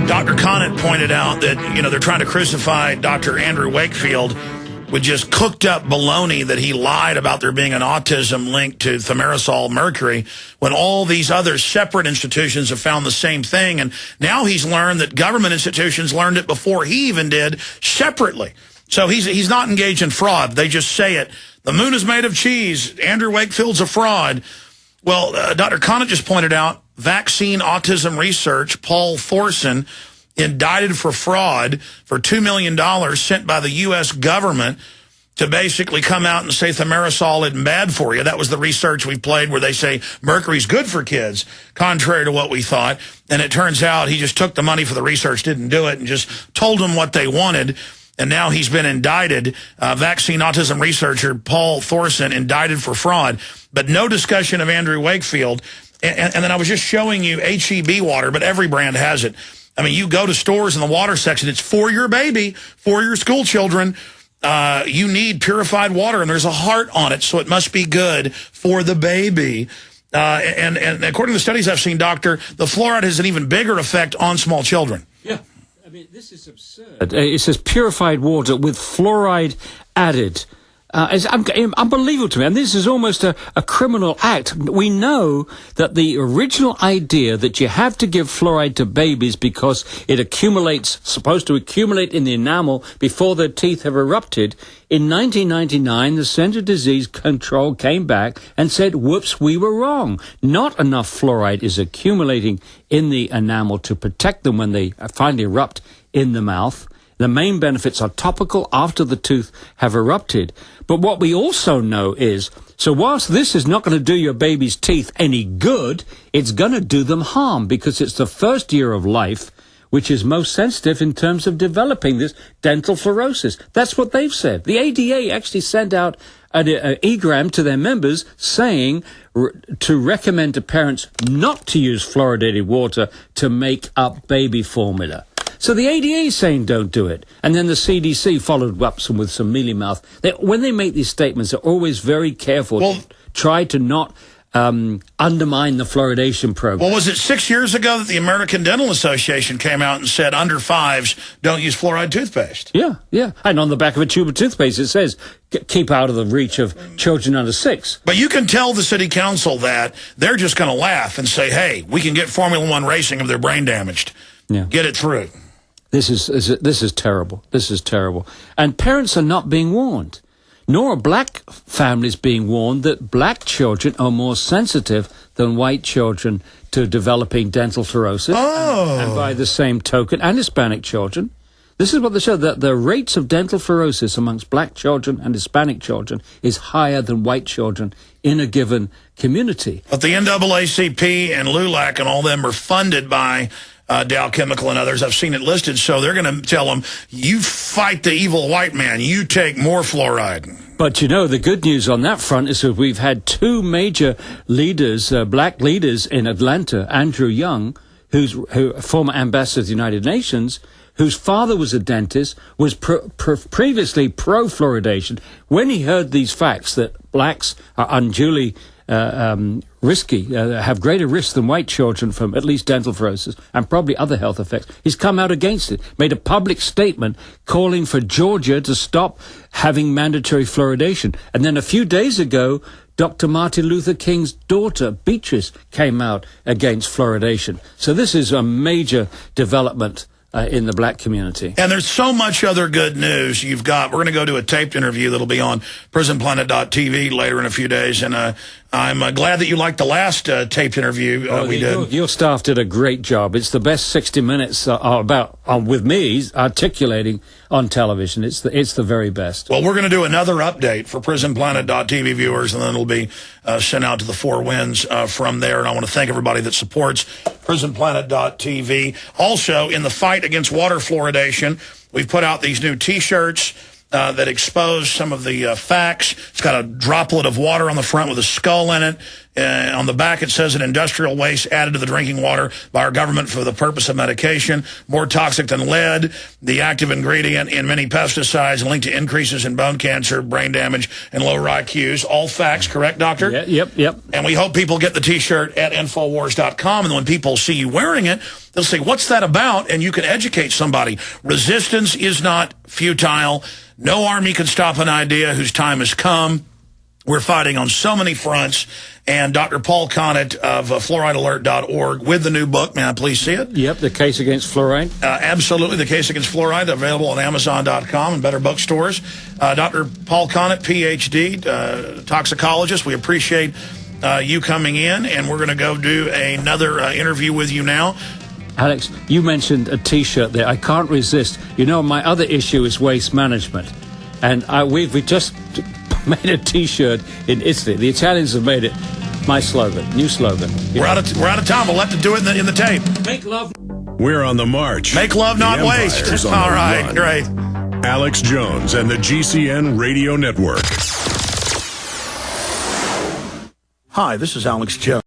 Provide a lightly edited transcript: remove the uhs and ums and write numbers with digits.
Dr. pointed out that, they're trying to crucify Dr. Andrew Wakefield with just cooked up baloney that he lied about there being an autism link to thimerosal mercury when all these other separate institutions have found the same thing. And now he's learned that government institutions learned it before he even did separately. So he's not engaged in fraud. They just say it. The moon is made of cheese. Andrew Wakefield's a fraud. Well, Dr. Connett just pointed out vaccine autism research, Paul Thorson, indicted for fraud for $2 million sent by the U.S. government to basically come out and say thimerosal isn't bad for you. That was the research we played where they say mercury's good for kids, contrary to what we thought. And it turns out he just took the money for the research, didn't do it, and just told them what they wanted. And now he's been indicted. Vaccine autism researcher Paul Thorson indicted for fraud. But no discussion of Andrew Wakefield. And then I was just showing you HEB water, but every brand has it. I mean, you go to stores in the water section, it's for your baby, for your school children. You need purified water, and there's a heart on it, so it must be good for the baby. And according to the studies I've seen, Doctor, the fluoride has an even bigger effect on small children. Yeah. I mean, this is absurd. It says purified water with fluoride added. It's unbelievable to me, and this is almost a criminal act. We know that the original idea that you have to give fluoride to babies because it supposed to accumulate in the enamel before their teeth have erupted. In 1999, the Center for Disease Control came back and said, whoops, we were wrong. Not enough fluoride is accumulating in the enamel to protect them when they finally erupt in the mouth. The main benefits are topical after the tooth have erupted. But what we also know is, so whilst this is not going to do your baby's teeth any good, it's going to do them harm because it's the first year of life which is most sensitive in terms of developing this dental fluorosis. That's what they've said. The ADA actually sent out an e-gram to their members saying to recommend to parents not to use fluoridated water to make up baby formula. So the ADA is saying don't do it. And then the CDC followed up with some mealy mouth. When they make these statements, they're always very careful to try to not undermine the fluoridation program. Well, was it 6 years ago that the American Dental Association came out and said under fives don't use fluoride toothpaste? Yeah, yeah. And on the back of a tube of toothpaste, it says keep out of the reach of children under 6. But you can tell the city council that they're just going to laugh and say, hey, we can get Formula One racing if they're brain damaged. Yeah. Get it through. This is terrible. This is terrible. And parents are not being warned. Nor are black families being warned that black children are more sensitive than white children to developing dental fluorosis. Oh. And by the same token, and Hispanic children. This is what they show, that the rates of dental fluorosis amongst black children and Hispanic children is higher than white children in a given community. But the NAACP and LULAC and all them are funded by Dow Chemical and others. I've seen it listed, so they're going to tell them, you fight the evil white man, you take more fluoride. But, the good news on that front is that we've had 2 major leaders, black leaders in Atlanta, Andrew Young, who's former ambassador to the United Nations, whose father was a dentist, was previously pro-fluoridation. When he heard these facts that blacks are unduly risky, have greater risk than white children from at least dental fluorosis and probably other health effects, he's come out against it, made a public statement calling for Georgia to stop having mandatory fluoridation. And then a few days ago, Dr. Martin Luther King's daughter, Beatrice, came out against fluoridation. So this is a major development in the black community. And there's so much other good news you've got. We're going to go to a taped interview that'll be on prisonplanet.tv later in a few days. And I'm glad that you liked the last taped interview we did. Your staff did a great job. It's the best 60 minutes with me articulating on television. It's the very best. Well, we're going to do another update for prisonplanet.tv viewers, and then it'll be sent out to the 4 winds from there. And I want to thank everybody that supports prisonplanet.tv. Also, in the fight against water fluoridation, we've put out these new T-shirts that expose some of the facts. It's got a droplet of water on the front with a skull in it. On the back, it says an industrial waste added to the drinking water by our government for the purpose of medication, more toxic than lead, the active ingredient in many pesticides, linked to increases in bone cancer, brain damage, and lower IQs. All facts, correct, Doctor? Yeah, yep. And we hope people get the T-shirt at Infowars.com, and when people see you wearing it, they'll say, what's that about? And you can educate somebody. Resistance is not futile. No army can stop an idea whose time has come. We're fighting on so many fronts. And Dr. Paul-Connett of fluoridealert.org with the new book. May I please see it? Yep, The Case Against Fluoride. Absolutely, The Case Against Fluoride, available on Amazon.com and better bookstores. Dr. Paul-Connett, Ph.D., toxicologist. We appreciate you coming in, and we're going to go do another interview with you now. Alex, you mentioned a T-shirt there. I can't resist. You know, my other issue is waste management. And we've just made a T-shirt in Italy. The Italians have made it. My slogan, new slogan. We're out of time. We'll have to do it in the tape. Make love. We're on the march. Make love, not waste. All right, great. Alex Jones and the GCN Radio Network. Hi, this is Alex Jones.